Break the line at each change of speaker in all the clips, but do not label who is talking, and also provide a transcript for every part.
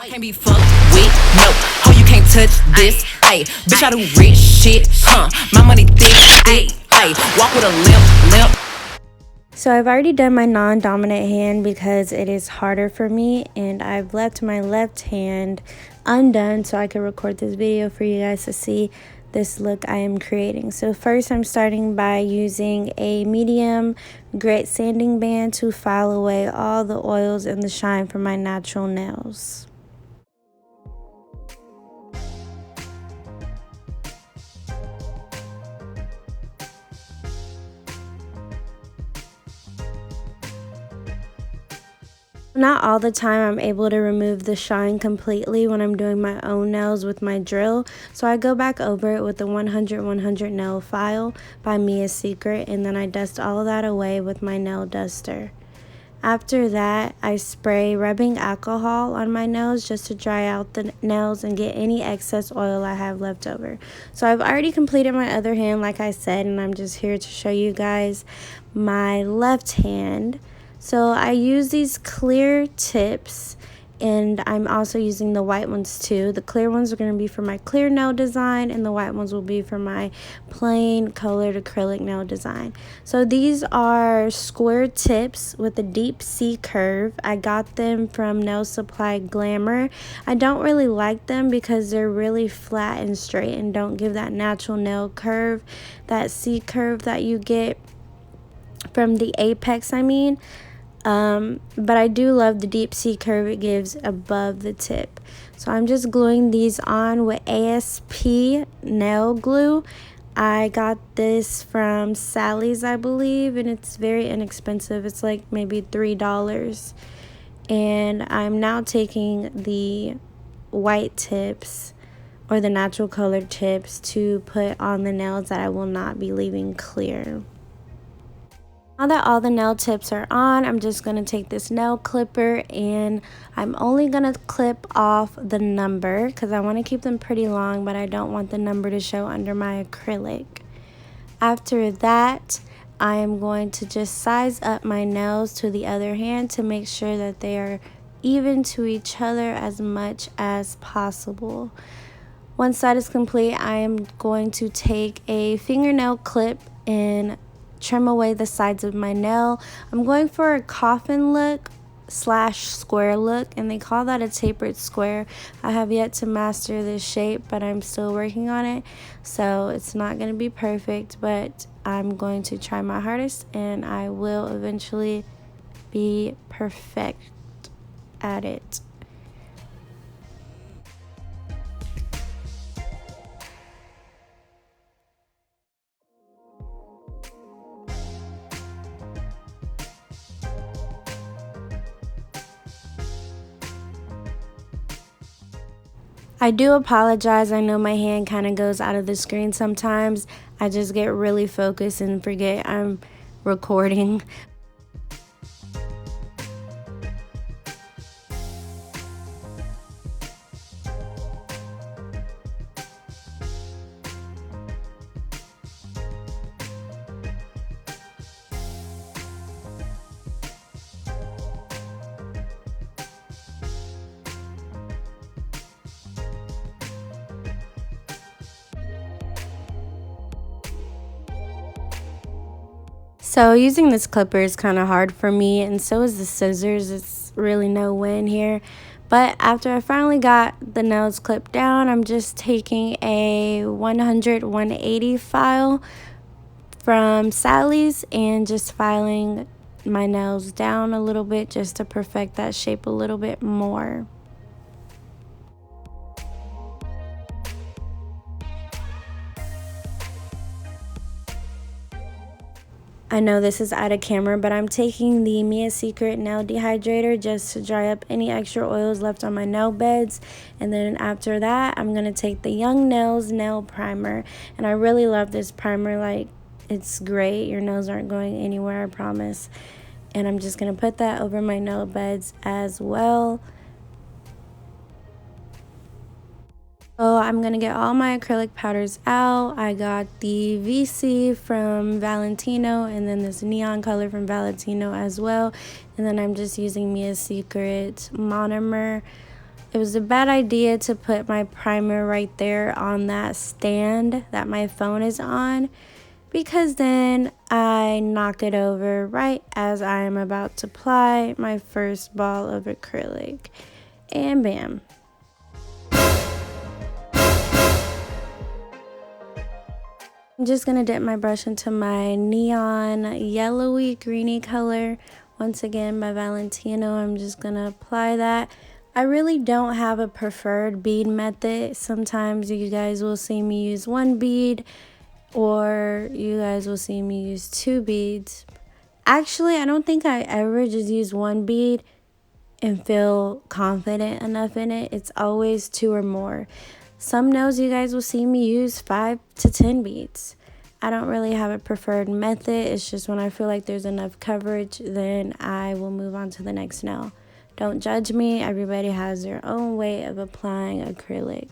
Can't be fucked with, no. Oh, you can't touch this, ayy. Bitch, I do rich shit, huh? My money thick, ayy. Walk with a limp.
So I've already done my non-dominant hand because it is harder for me, and I've left my left hand undone so I can record this video for you guys to see this look I am creating. So first I'm starting by using a medium grit sanding band to file away all the oils and the shine from my natural nails. Not all the time I'm able to remove the shine completely when I'm doing my own nails with my drill, so I go back over it with the 100 nail file by Mia's Secret, and then I dust all of that away with my nail duster. After that, I spray rubbing alcohol on my nails just to dry out the nails and get any excess oil I have left over. So I've already completed my other hand like I said, and I'm just here to show you guys my left hand. So I use these clear tips, and I'm also using the white ones too. The clear ones are going to be for my clear nail design, and the white ones will be for my plain colored acrylic nail design. So these are square tips with a deep C curve. I got them from Nail Supply Glamour. I don't really like them because they're really flat and straight and don't give that natural nail curve, that C curve that you get from the apex, but I do love the deep C curve it gives above the tip. So I'm just gluing these on with ASP nail glue. I got this from Sally's, I believe, and it's very inexpensive. It's like maybe $3. And I'm now taking the white tips or the natural colored tips to put on the nails that I will not be leaving clear. Now that all the nail tips are on, I'm just going to take this nail clipper, and I'm only going to clip off the number because I want to keep them pretty long, but I don't want the number to show under my acrylic. After that, I am going to just size up my nails to the other hand to make sure that they are even to each other as much as possible. Once that is complete, I am going to take a fingernail clip and trim away the sides of my nail. I'm going for a coffin look / square look, and they call that a tapered square. I have yet to master this shape, but I'm still working on it, so it's not going to be perfect, but I'm going to try my hardest, and I will eventually be perfect at it. I do apologize. I know my hand kind of goes out of the screen sometimes. I just get really focused and forget I'm recording. So using this clipper is kind of hard for me, and so is the scissors. It's really no win here. But after I finally got the nails clipped down, I'm just taking a 180 file from Sally's and just filing my nails down a little bit just to perfect that shape a little bit more. I know this is out of camera, but I'm taking the Mia's Secret nail dehydrator just to dry up any extra oils left on my nail beds. And then after that, I'm going to take the Young Nails nail primer. And I really love this primer. Like, it's great. Your nails aren't going anywhere, I promise. And I'm just going to put that over my nail beds as well. So I'm going to get all my acrylic powders out. I got the VC from Valentino and then this neon color from Valentino as well. And then I'm just using Mia's Secret monomer It was a bad idea to put my primer right there on that stand that my phone is on, because then I knock it over right as I am about to apply my first ball of acrylic. And bam. I'm just going to dip my brush into my neon yellowy greeny color. Once again by Valentino. I'm just going to apply that. I really don't have a preferred bead method. Sometimes you guys will see me use one bead, or you guys will see me use two beads. Actually, I don't think I ever just use one bead and feel confident enough in it. It's always two or more. Some nails you guys will see me use 5 to 10 beads. I don't really have a preferred method. It's just when I feel like there's enough coverage, then I will move on to the next nail. Don't judge me. Everybody has their own way of applying acrylic.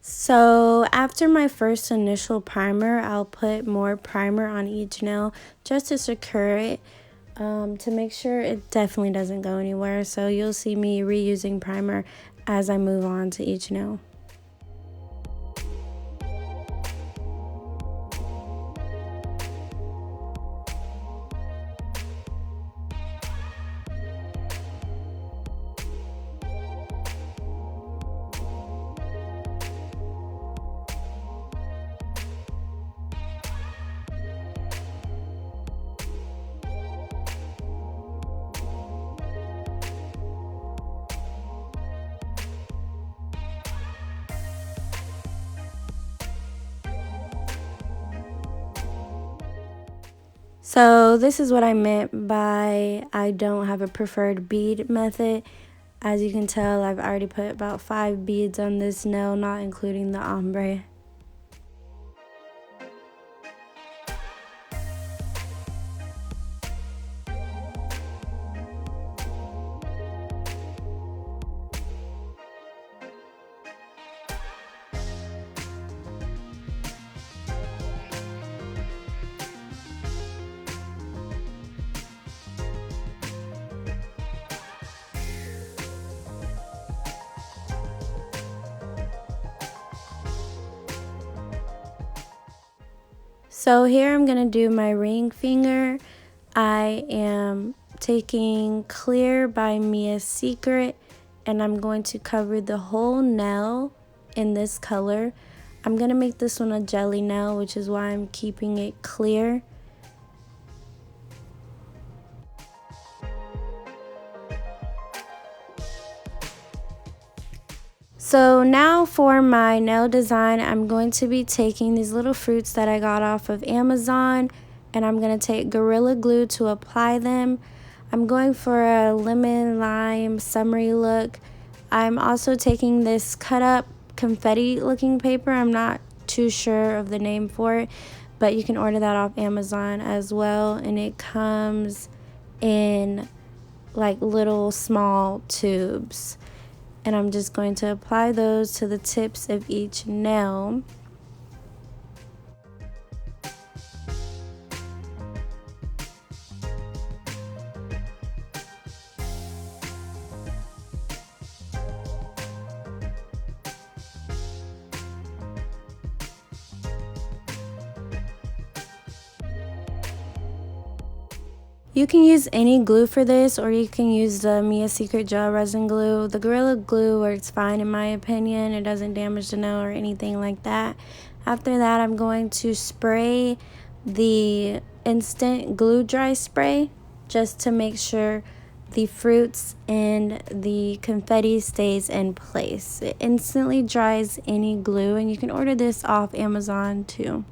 So after my first initial primer, I'll put more primer on each nail just to secure it, to make sure it definitely doesn't go anywhere. So you'll see me reusing primer as I move on to each nail. So this is what I meant by I don't have a preferred bead method. As you can tell, I've already put about 5 beads on this nail, not including the ombre. So here I'm going to do my ring finger. I am taking Clear by Mia's Secret, and I'm going to cover the whole nail in this color. I'm going to make this one a jelly nail, which is why I'm keeping it clear. So now for my nail design, I'm going to be taking these little fruits that I got off of Amazon, and I'm going to take Gorilla Glue to apply them. I'm going for a lemon lime summery look. I'm also taking this cut up confetti looking paper. I'm not too sure of the name for it, but you can order that off Amazon as well, and it comes in like little small tubes. And I'm just going to apply those to the tips of each nail. You can use any glue for this, or you can use the Mia Secret Gel Resin Glue. The Gorilla Glue works fine in my opinion. It doesn't damage the nail or anything like that. After that, I'm going to spray the instant glue dry spray just to make sure the fruits and the confetti stays in place. It instantly dries any glue, and you can order this off Amazon too.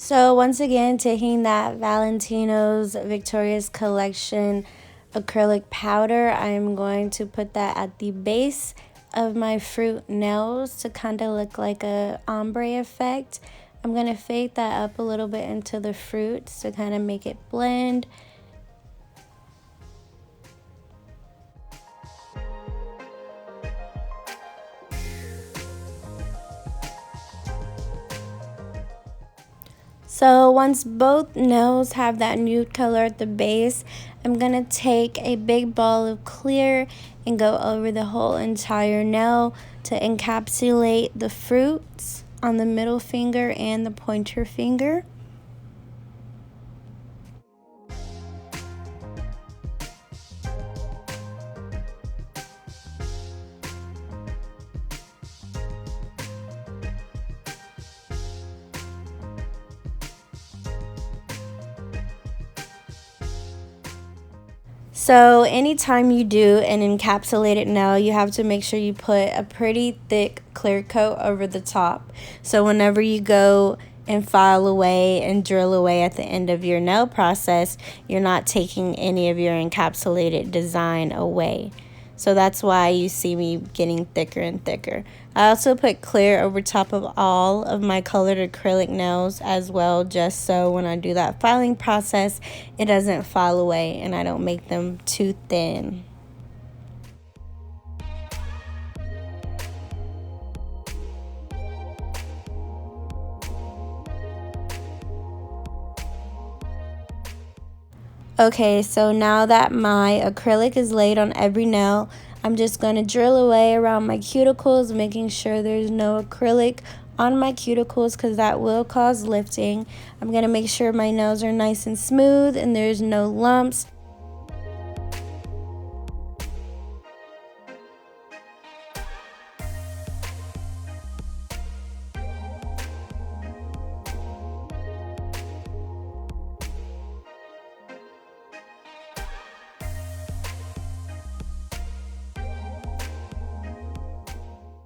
So once again, taking that Valentino's Victoria's Collection acrylic powder, I'm going to put that at the base of my fruit nails to kind of look like a ombre effect. I'm going to fade that up a little bit into the fruits to kind of make it blend. So once both nails have that nude color at the base, I'm going to take a big ball of clear and go over the whole entire nail to encapsulate the fruits on the middle finger and the pointer finger. So anytime you do an encapsulated nail, you have to make sure you put a pretty thick clear coat over the top. So whenever you go and file away and drill away at the end of your nail process, you're not taking any of your encapsulated design away. So that's why you see me getting thicker and thicker. I also put clear over top of all of my colored acrylic nails as well, just so when I do that filing process, it doesn't file away and I don't make them too thin. Okay, so now that my acrylic is laid on every nail, I'm just going to drill away around my cuticles, making sure there's no acrylic on my cuticles because that will cause lifting. I'm going to make sure my nails are nice and smooth and there's no lumps.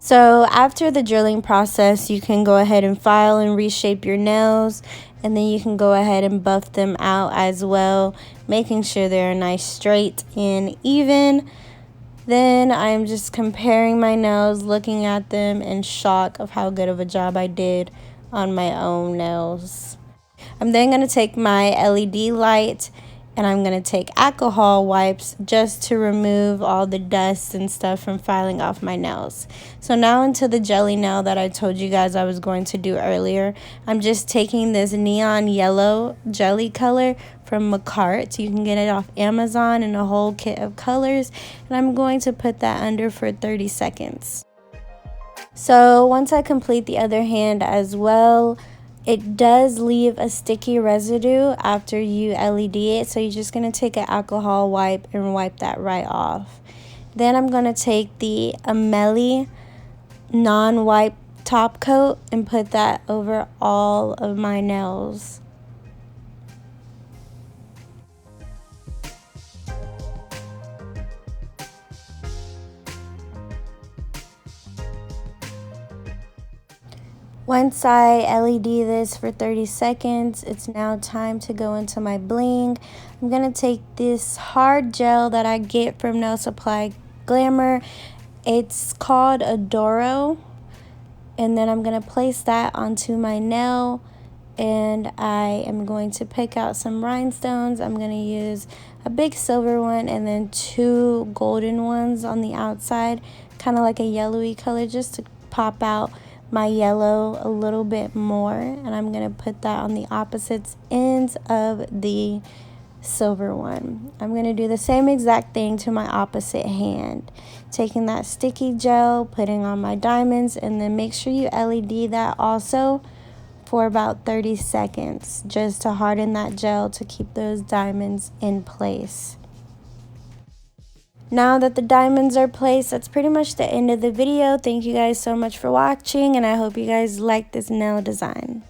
So after the drilling process, you can go ahead and file and reshape your nails, and then you can go ahead and buff them out as well, making sure they're nice, straight, and even. Then I'm just comparing my nails, looking at them in shock of how good of a job I did on my own nails. I'm then going to take my LED light and I'm going to take alcohol wipes just to remove all the dust and stuff from filing off my nails. So now into the jelly nail that I told you guys I was going to do earlier. I'm just taking this neon yellow jelly color from McCart. You can get it off Amazon in a whole kit of colors. And I'm going to put that under for 30 seconds. So once I complete the other hand as well, it does leave a sticky residue after you LED it, so you're just going to take an alcohol wipe and wipe that right off. Then I'm going to take the Amelie non-wipe top coat and put that over all of my nails. Once I LED this for 30 seconds, it's now time to go into my bling. I'm going to take this hard gel that I get from Nail Supply Glamour. It's called Adoro. And then I'm going to place that onto my nail. And I am going to pick out some rhinestones. I'm going to use a big silver one and then 2 golden ones on the outside. Kind of like a yellowy color just to pop out my yellow a little bit more, and I'm going to put that on the opposite ends of the silver one. I'm going to do the same exact thing to my opposite hand, taking that sticky gel, putting on my diamonds, and then make sure you LED that also for about 30 seconds just to harden that gel to keep those diamonds in place. Now that the diamonds are placed, that's pretty much the end of the video. Thank you guys so much for watching, and I hope you guys like this nail design.